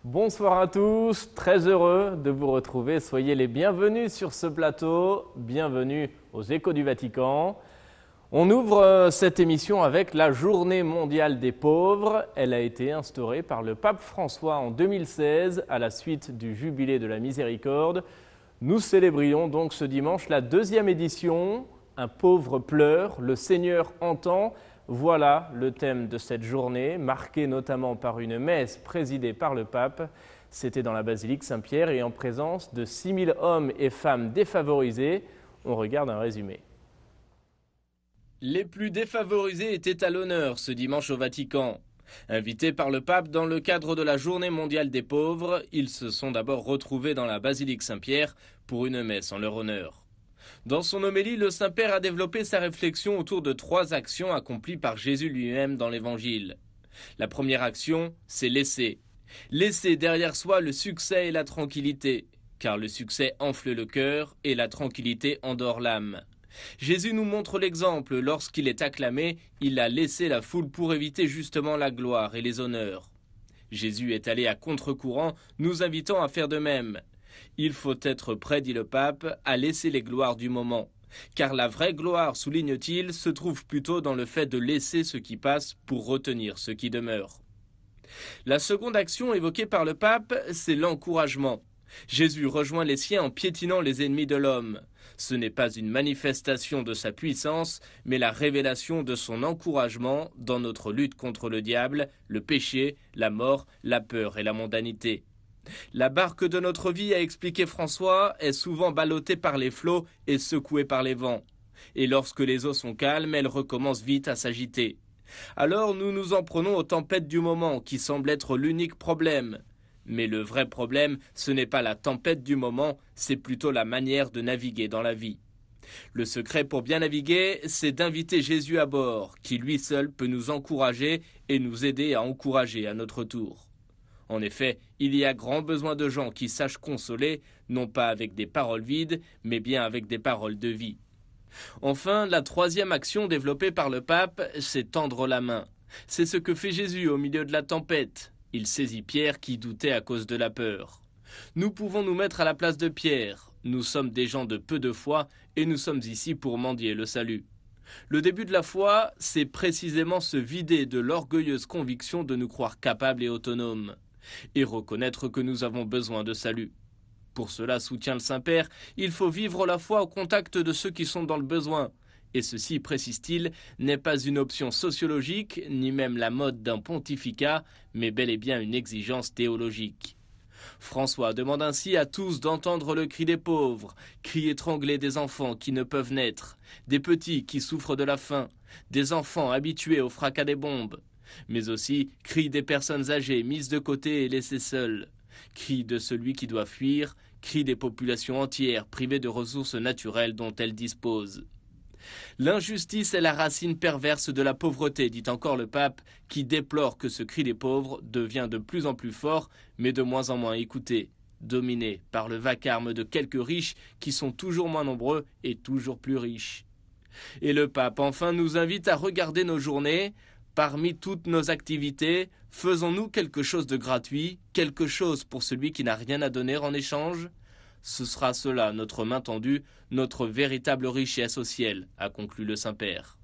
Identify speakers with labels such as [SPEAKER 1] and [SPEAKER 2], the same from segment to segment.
[SPEAKER 1] Bonsoir à tous, très heureux de vous retrouver. Soyez les bienvenus sur ce plateau, bienvenue aux Échos du Vatican. On ouvre cette émission avec la Journée mondiale des pauvres. Elle a été instaurée par le pape François en 2016 à la suite du Jubilé de la Miséricorde. Nous célébrions donc ce dimanche la deuxième édition. Un pauvre pleure, le Seigneur entend. Voilà le thème de cette journée, marquée notamment par une messe présidée par le pape. C'était dans la basilique Saint-Pierre et en présence de 6000 hommes et femmes défavorisés. On regarde un résumé. Les plus défavorisés étaient à l'honneur ce dimanche au Vatican. Invités par le pape dans le cadre de la Journée mondiale des pauvres, ils se sont d'abord retrouvés dans la basilique Saint-Pierre pour une messe en leur honneur. Dans son homélie, le Saint-Père a développé sa réflexion autour de 3 actions accomplies par Jésus lui-même dans l'Évangile. La première action, c'est laisser. Laisser derrière soi le succès et la tranquillité, car le succès enfle le cœur et la tranquillité endort l'âme. Jésus nous montre l'exemple. Lorsqu'il est acclamé, il a laissé la foule pour éviter justement la gloire et les honneurs. Jésus est allé à contre-courant, nous invitant à faire de même. Il faut être prêt, dit le pape, à laisser les gloires du moment. Car la vraie gloire, souligne-t-il, se trouve plutôt dans le fait de laisser ce qui passe pour retenir ce qui demeure. La seconde action évoquée par le pape, c'est l'encouragement. Jésus rejoint les siens en piétinant les ennemis de l'homme. Ce n'est pas une manifestation de sa puissance, mais la révélation de son encouragement dans notre lutte contre le diable, le péché, la mort, la peur et la mondanité. La barque de notre vie, a expliqué François, est souvent ballottée par les flots et secouée par les vents. Et lorsque les eaux sont calmes, elle recommence vite à s'agiter. Alors nous nous en prenons aux tempêtes du moment, qui semblent être l'unique problème. Mais le vrai problème, ce n'est pas la tempête du moment, c'est plutôt la manière de naviguer dans la vie. Le secret pour bien naviguer, c'est d'inviter Jésus à bord, qui lui seul peut nous encourager et nous aider à encourager à notre tour. En effet, il y a grand besoin de gens qui sachent consoler, non pas avec des paroles vides, mais bien avec des paroles de vie. Enfin, la troisième action développée par le pape, c'est tendre la main. C'est ce que fait Jésus au milieu de la tempête. Il saisit Pierre qui doutait à cause de la peur. Nous pouvons nous mettre à la place de Pierre. Nous sommes des gens de peu de foi et nous sommes ici pour mendier le salut. Le début de la foi, c'est précisément se vider de l'orgueilleuse conviction de nous croire capables et autonomes. Et reconnaître que nous avons besoin de salut. Pour cela, soutient le Saint-Père, il faut vivre la foi au contact de ceux qui sont dans le besoin. Et ceci, précise-t-il, n'est pas une option sociologique, ni même la mode d'un pontificat, mais bel et bien une exigence théologique. François demande ainsi à tous d'entendre le cri des pauvres, cri étranglé des enfants qui ne peuvent naître, des petits qui souffrent de la faim, des enfants habitués au fracas des bombes, mais aussi cri des personnes âgées mises de côté et laissées seules, cri de celui qui doit fuir, cri des populations entières privées de ressources naturelles dont elles disposent. L'injustice est la racine perverse de la pauvreté, dit encore le pape, qui déplore que ce cri des pauvres devient de plus en plus fort, mais de moins en moins écouté, dominé par le vacarme de quelques riches qui sont toujours moins nombreux et toujours plus riches. Et le pape enfin nous invite à regarder nos journées. Parmi toutes nos activités, faisons-nous quelque chose de gratuit, quelque chose pour celui qui n'a rien à donner en échange ? Ce sera cela, notre main tendue, notre véritable richesse au ciel, a conclu le Saint-Père.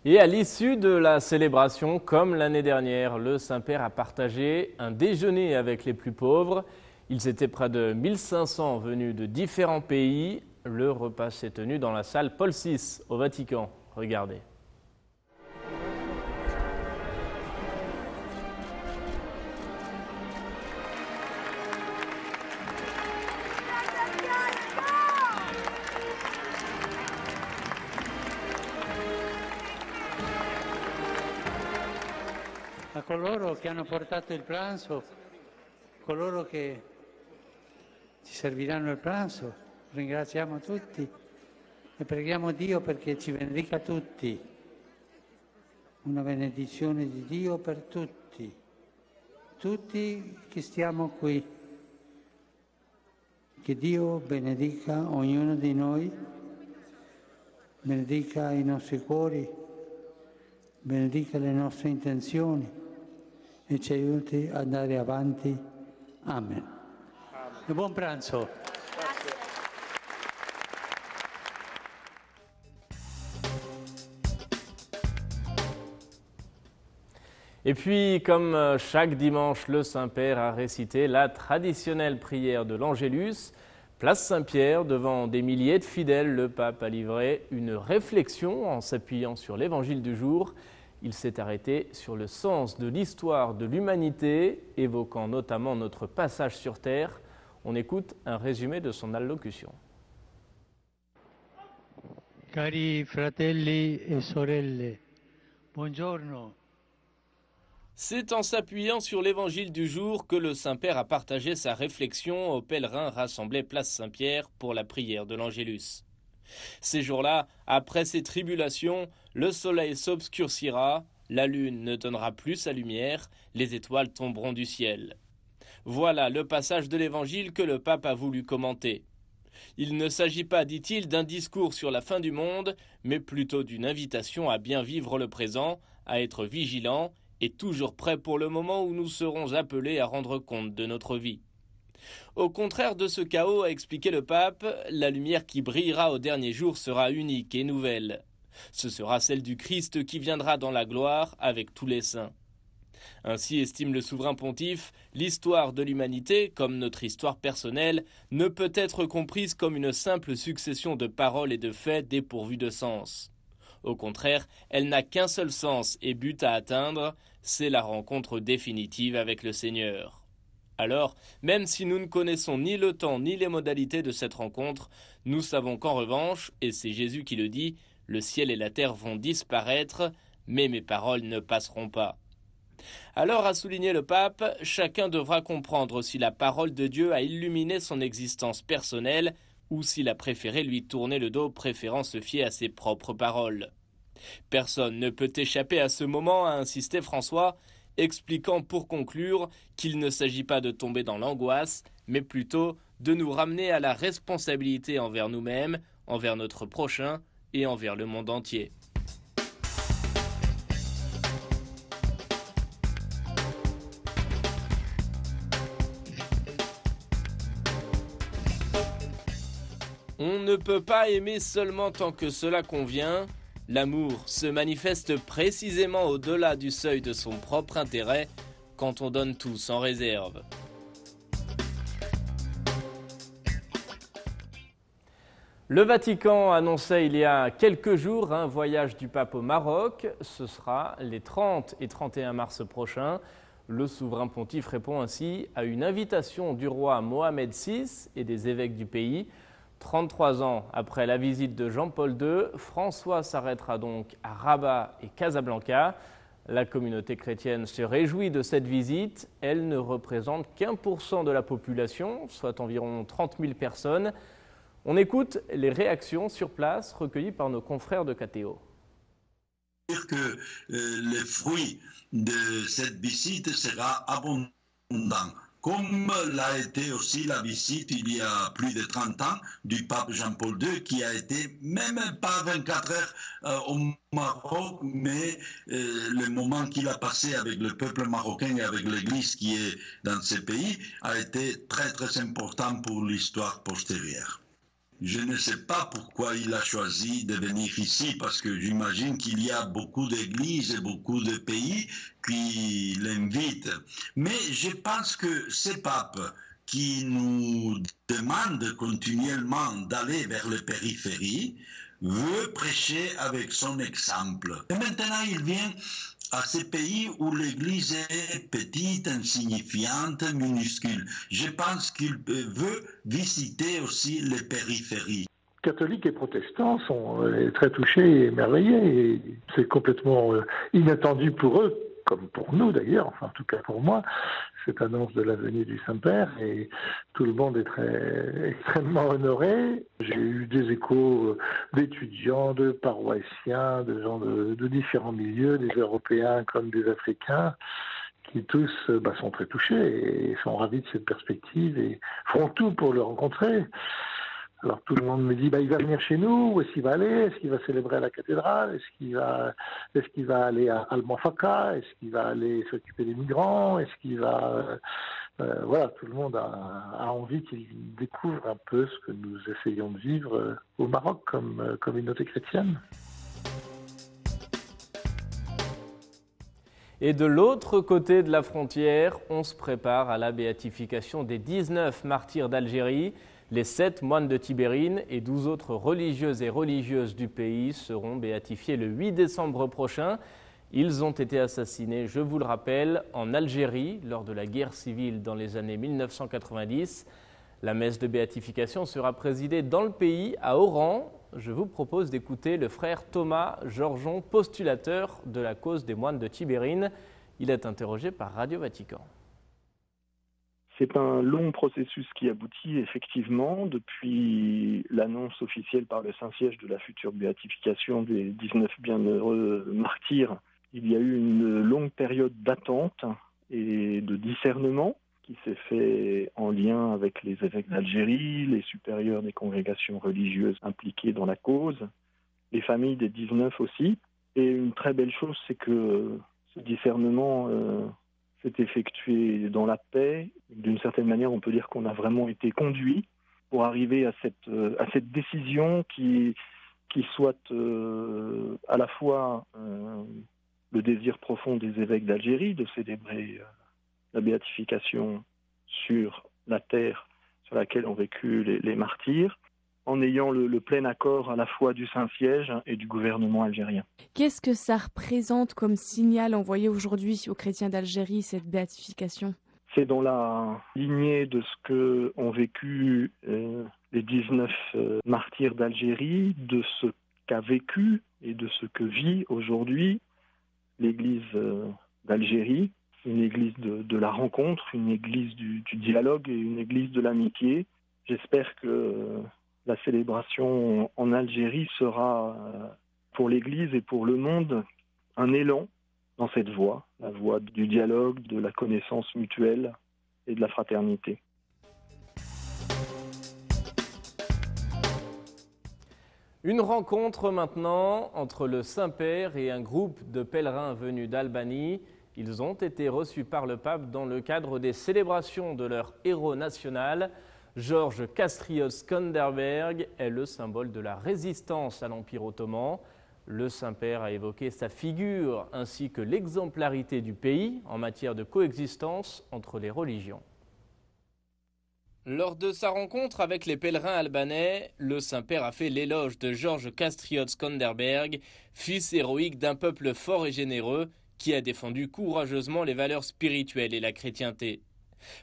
[SPEAKER 1] Et à l'issue de la célébration, comme l'année dernière, le Saint-Père a partagé un déjeuner avec les plus pauvres. Ils étaient près de 1500 venus de différents pays. Le repas s'est tenu dans la salle Paul VI au Vatican. Regardez.
[SPEAKER 2] A coloro che hanno portato il pranzo, coloro che ci serviranno il pranzo, ringraziamo tutti e preghiamo Dio perché ci benedica tutti. Una benedizione di Dio per tutti, tutti che stiamo qui. Che Dio benedica ognuno di noi, benedica i nostri cuori, benedica le nostre intenzioni e ci aiuti ad andare avanti. Amen. E buon pranzo.
[SPEAKER 1] Et puis, comme chaque dimanche, le Saint-Père a récité la traditionnelle prière de l'Angélus. Place Saint-Pierre, devant des milliers de fidèles, le pape a livré une réflexion en s'appuyant sur l'évangile du jour. Il s'est arrêté sur le sens de l'histoire de l'humanité, évoquant notamment notre passage sur Terre. On écoute un résumé de son allocution.
[SPEAKER 2] Cari fratelli e sorelle, buongiorno.
[SPEAKER 1] C'est en s'appuyant sur l'évangile du jour que le Saint-Père a partagé sa réflexion aux pèlerins rassemblés place Saint-Pierre pour la prière de l'Angélus. Ces jours-là, après ces tribulations, le soleil s'obscurcira, la lune ne donnera plus sa lumière, les étoiles tomberont du ciel. Voilà le passage de l'évangile que le pape a voulu commenter. Il ne s'agit pas, dit-il, d'un discours sur la fin du monde, mais plutôt d'une invitation à bien vivre le présent, à être vigilant et toujours prêt pour le moment où nous serons appelés à rendre compte de notre vie. Au contraire de ce chaos, a expliqué le pape, la lumière qui brillera au dernier jour sera unique et nouvelle. Ce sera celle du Christ qui viendra dans la gloire avec tous les saints. Ainsi, estime le souverain pontife, l'histoire de l'humanité, comme notre histoire personnelle, ne peut être comprise comme une simple succession de paroles et de faits dépourvus de sens. Au contraire, elle n'a qu'un seul sens et but à atteindre, c'est la rencontre définitive avec le Seigneur. Alors, même si nous ne connaissons ni le temps ni les modalités de cette rencontre, nous savons qu'en revanche, et c'est Jésus qui le dit, le ciel et la terre vont disparaître, mais mes paroles ne passeront pas. Alors, a souligné le pape, chacun devra comprendre si la parole de Dieu a illuminé son existence personnelle ou s'il a préféré lui tourner le dos, préférant se fier à ses propres paroles. Personne ne peut échapper à ce moment, a insisté François, expliquant pour conclure qu'il ne s'agit pas de tomber dans l'angoisse, mais plutôt de nous ramener à la responsabilité envers nous-mêmes, envers notre prochain et envers le monde entier. On ne peut pas aimer seulement tant que cela convient. L'amour se manifeste précisément au-delà du seuil de son propre intérêt, quand on donne tout sans réserve. Le Vatican annonçait il y a quelques jours un voyage du pape au Maroc. Ce sera les 30 et 31 mars prochains. Le souverain pontife répond ainsi à une invitation du roi Mohamed VI et des évêques du pays. 33 ans après la visite de Jean-Paul II, François s'arrêtera donc à Rabat et Casablanca. La communauté chrétienne se réjouit de cette visite. Elle ne représente qu'1% de la population, soit environ 30 000 personnes. On écoute les réactions sur place recueillies par nos confrères de KTO.
[SPEAKER 3] Dire que le fruit de cette visite sera abondant. Comme l'a été aussi la visite il y a plus de 30 ans du pape Jean-Paul II, qui a été même pas 24 heures au Maroc, mais le moment qu'il a passé avec le peuple marocain et avec l'Église qui est dans ce pays a été très très important pour l'histoire postérieure. Je ne sais pas pourquoi il a choisi de venir ici, parce que j'imagine qu'il y a beaucoup d'églises et beaucoup de pays qui l'invitent. Mais je pense que ces papes qui nous demandent continuellement d'aller vers les périphéries veut prêcher avec son exemple. Et maintenant, il vient à ces pays où l'Église est petite, insignifiante, minuscule. Je pense qu'il veut visiter aussi les périphéries.
[SPEAKER 4] Catholiques et protestants sont très touchés et émerveillés. Et c'est complètement inattendu pour eux, comme pour nous d'ailleurs, enfin en tout cas pour moi, cette annonce de la venue du Saint-Père, et tout le monde est extrêmement honoré. J'ai eu des échos d'étudiants, de paroissiens, de gens de différents milieux, des Européens comme des Africains, qui tous sont très touchés et sont ravis de cette perspective et feront tout pour le rencontrer. Alors tout le monde me dit, il va venir chez nous, où est-ce qu'il va aller? Est-ce qu'il va célébrer à la cathédrale? Est-ce qu'il va aller à Al-Mafaka? Est-ce qu'il va aller s'occuper des migrants? Est-ce qu'il va... voilà, tout le monde a envie qu'il découvre un peu ce que nous essayons de vivre au Maroc comme communauté chrétienne.
[SPEAKER 1] Et de l'autre côté de la frontière, on se prépare à la béatification des 19 martyrs d'Algérie. Les 7 moines de Tibérine et 12 autres religieuses et religieuses du pays seront béatifiés le 8 décembre prochain. Ils ont été assassinés, je vous le rappelle, en Algérie lors de la guerre civile dans les années 1990. La messe de béatification sera présidée dans le pays, à Oran. Je vous propose d'écouter le frère Thomas Georgeon, postulateur de la cause des moines de Tibérine. Il est interrogé par Radio Vatican.
[SPEAKER 5] C'est un long processus qui aboutit effectivement depuis l'annonce officielle par le Saint-Siège de la future béatification des 19 bienheureux martyrs. Il y a eu une longue période d'attente et de discernement qui s'est fait en lien avec les évêques d'Algérie, les supérieurs des congrégations religieuses impliquées dans la cause, les familles des 19 aussi. Et une très belle chose, c'est que ce discernement s'est effectué dans la paix. D'une certaine manière, on peut dire qu'on a vraiment été conduit pour arriver à cette décision qui soit à la fois le désir profond des évêques d'Algérie de célébrer la béatification sur la terre sur laquelle ont vécu les martyrs, en ayant le plein accord à la fois du Saint-Siège et du gouvernement algérien.
[SPEAKER 6] Qu'est-ce que ça représente comme signal envoyé aujourd'hui aux chrétiens d'Algérie, cette béatification?
[SPEAKER 5] C'est dans la lignée de ce que ont vécu les 19 martyrs d'Algérie, de ce qu'a vécu et de ce que vit aujourd'hui l'Église d'Algérie, une église de la rencontre, une église du dialogue et une église de l'amitié. J'espère que la célébration en Algérie sera pour l'Église et pour le monde un élan dans cette voie, la voie du dialogue, de la connaissance mutuelle et de la fraternité.
[SPEAKER 1] Une rencontre maintenant entre le Saint-Père et un groupe de pèlerins venus d'Albanie. Ils ont été reçus par le pape dans le cadre des célébrations de leur héros national. Georges Kastriot Skanderberg est le symbole de la résistance à l'Empire ottoman. Le Saint-Père a évoqué sa figure ainsi que l'exemplarité du pays en matière de coexistence entre les religions. Lors de sa rencontre avec les pèlerins albanais, le Saint-Père a fait l'éloge de Georges Kastriot Skanderberg, fils héroïque d'un peuple fort et généreux qui a défendu courageusement les valeurs spirituelles et la chrétienté.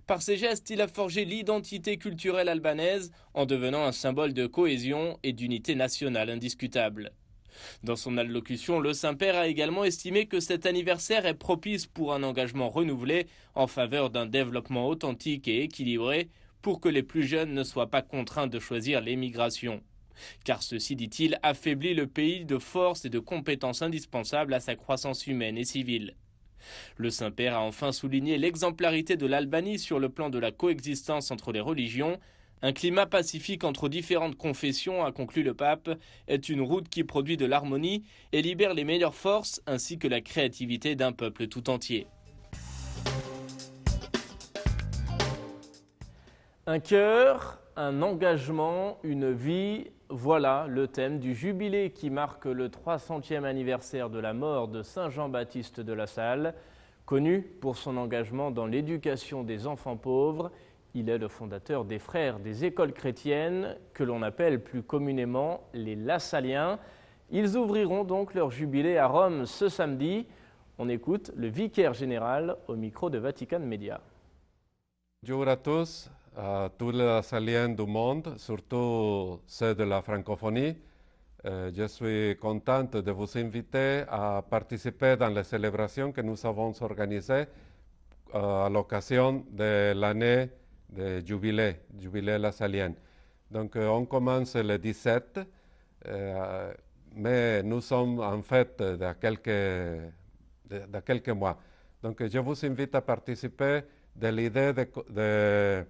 [SPEAKER 1] Par ses gestes, il a forgé l'identité culturelle albanaise en devenant un symbole de cohésion et d'unité nationale indiscutable. Dans son allocution, le Saint-Père a également estimé que cet anniversaire est propice pour un engagement renouvelé en faveur d'un développement authentique et équilibré pour que les plus jeunes ne soient pas contraints de choisir l'émigration. Car ceci, dit-il, affaiblit le pays de forces et de compétences indispensables à sa croissance humaine et civile. Le Saint-Père a enfin souligné l'exemplarité de l'Albanie sur le plan de la coexistence entre les religions. Un climat pacifique entre différentes confessions, a conclu le pape, est une route qui produit de l'harmonie et libère les meilleures forces ainsi que la créativité d'un peuple tout entier. Un cœur, un engagement, une vie, voilà le thème du jubilé qui marque le 300e anniversaire de la mort de Saint Jean-Baptiste de La Salle. Connu pour son engagement dans l'éducation des enfants pauvres, il est le fondateur des Frères des écoles chrétiennes, que l'on appelle plus communément les Lasalliens. Ils ouvriront donc leur jubilé à Rome ce samedi. On écoute le vicaire général au micro de Vatican Media.
[SPEAKER 7] Bonjour à tous les Lasalliens du monde, surtout ceux de la francophonie. Je suis contente de vous inviter à participer dans les célébrations que nous avons organisées à l'occasion de l'année de jubilé lasallien. Donc on commence le 17, mais nous sommes en fait dans quelques mois. Donc je vous invite à participer de l'idée de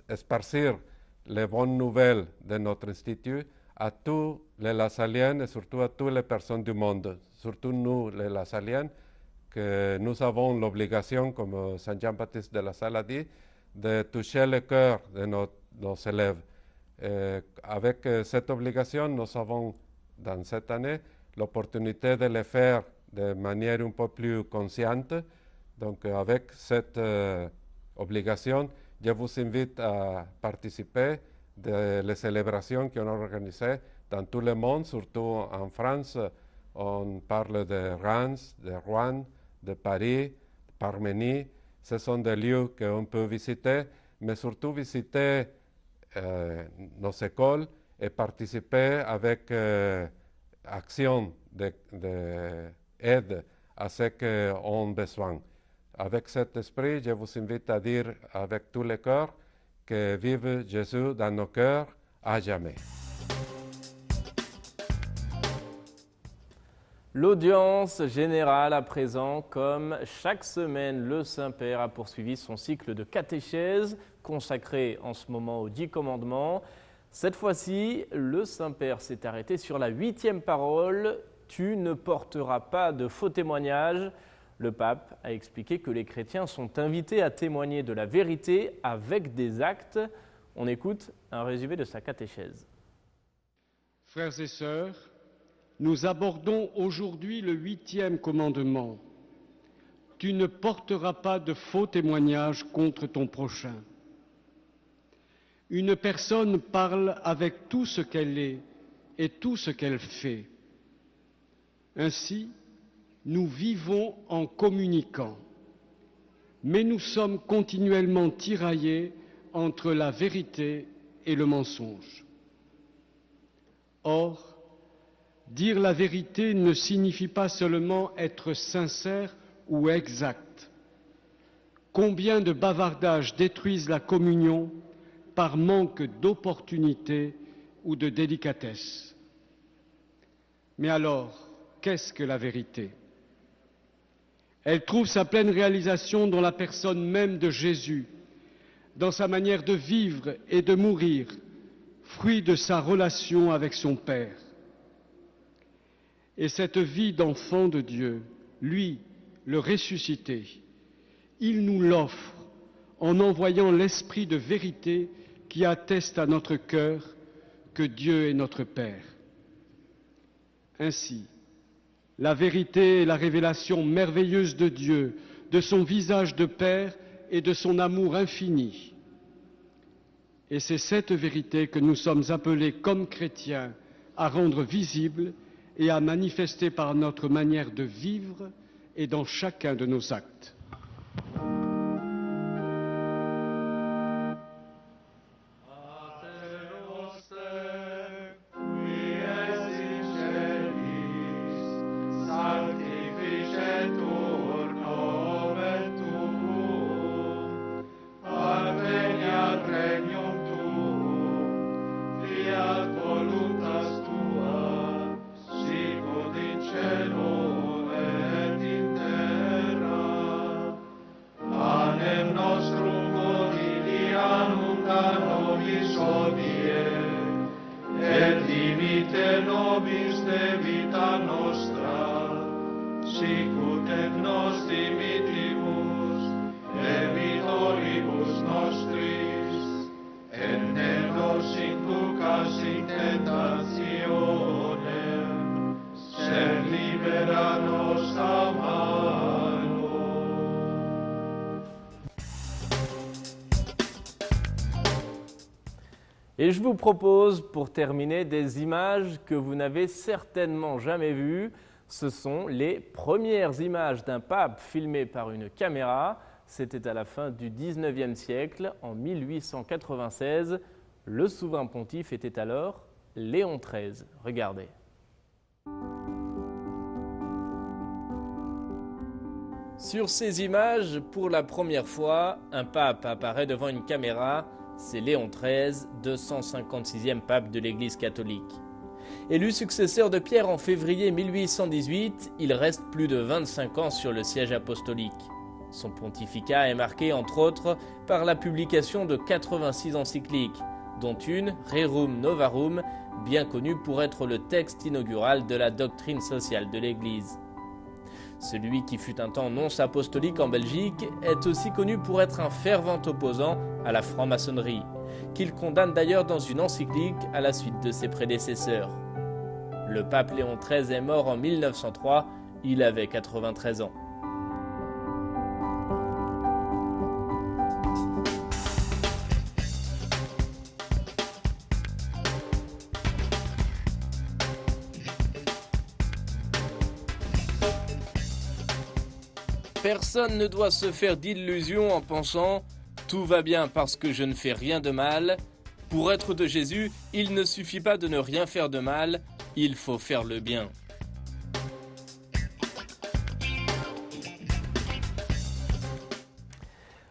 [SPEAKER 7] esparcir les bonnes nouvelles de notre institut à tous les Lasalliens et surtout à toutes les personnes du monde, surtout nous les Lasalliens, que nous avons l'obligation, comme Saint Jean-Baptiste de La Salle a dit, de toucher le cœur de nos élèves. Avec cette obligation, nous avons, dans cette année, l'opportunité de le faire de manière un peu plus consciente. Donc, avec cette obligation, je vous invite à participer des célébrations qu'on a organisées dans tout le monde, surtout en France. On parle de Reims, de Rouen, de Paris, d'Arménie. Ce sont des lieux qu'on peut visiter, mais surtout visiter nos écoles et participer avec action d'aide à ceux qui ont besoin. Avec cet esprit, je vous invite à dire avec tout le cœur que vive Jésus dans nos cœurs à jamais.
[SPEAKER 1] L'audience générale à présent, comme chaque semaine, le Saint-Père a poursuivi son cycle de catéchèse consacré en ce moment aux 10 commandements. Cette fois-ci, le Saint-Père s'est arrêté sur la 8e parole « Tu ne porteras pas de faux témoignages ». Le pape a expliqué que les chrétiens sont invités à témoigner de la vérité avec des actes. On écoute un résumé de sa catéchèse.
[SPEAKER 8] Frères et sœurs, nous abordons aujourd'hui le 8e commandement. Tu ne porteras pas de faux témoignages contre ton prochain. Une personne parle avec tout ce qu'elle est et tout ce qu'elle fait. Ainsi, nous vivons en communiquant, mais nous sommes continuellement tiraillés entre la vérité et le mensonge. Or, dire la vérité ne signifie pas seulement être sincère ou exact. Combien de bavardages détruisent la communion par manque d'opportunité ou de délicatesse? Mais alors, qu'est-ce que la vérité? Elle trouve sa pleine réalisation dans la personne même de Jésus, dans sa manière de vivre et de mourir, fruit de sa relation avec son Père. Et cette vie d'enfant de Dieu, lui, le ressuscité, il nous l'offre en envoyant l'esprit de vérité qui atteste à notre cœur que Dieu est notre Père. Ainsi, la vérité est la révélation merveilleuse de Dieu, de son visage de Père et de son amour infini. Et c'est cette vérité que nous sommes appelés comme chrétiens à rendre visible et à manifester par notre manière de vivre et dans chacun de nos actes.
[SPEAKER 1] Et je vous propose, pour terminer, des images que vous n'avez certainement jamais vues. Ce sont les premières images d'un pape filmé par une caméra. C'était à la fin du 19e siècle, en 1896. Le souverain pontife était alors Léon XIII. Regardez. Sur ces images, pour la première fois, un pape apparaît devant une caméra. C'est Léon XIII, 256e pape de l'Église catholique. Élu successeur de Pierre en février 1818, il reste plus de 25 ans sur le siège apostolique. Son pontificat est marqué, entre autres, par la publication de 86 encycliques, dont une, Rerum Novarum, bien connue pour être le texte inaugural de la doctrine sociale de l'Église. Celui qui fut un temps nonce apostolique en Belgique est aussi connu pour être un fervent opposant à la franc-maçonnerie, qu'il condamne d'ailleurs dans une encyclique à la suite de ses prédécesseurs. Le pape Léon XIII est mort en 1903, il avait 93 ans. Personne ne doit se faire d'illusions en pensant « tout va bien parce que je ne fais rien de mal ». Pour être de Jésus, il ne suffit pas de ne rien faire de mal, il faut faire le bien.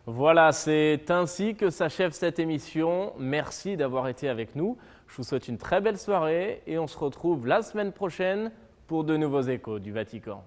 [SPEAKER 1] Voilà, c'est ainsi que s'achève cette émission. Merci d'avoir été avec nous. Je vous souhaite une très belle soirée et on se retrouve la semaine prochaine pour de nouveaux échos du Vatican.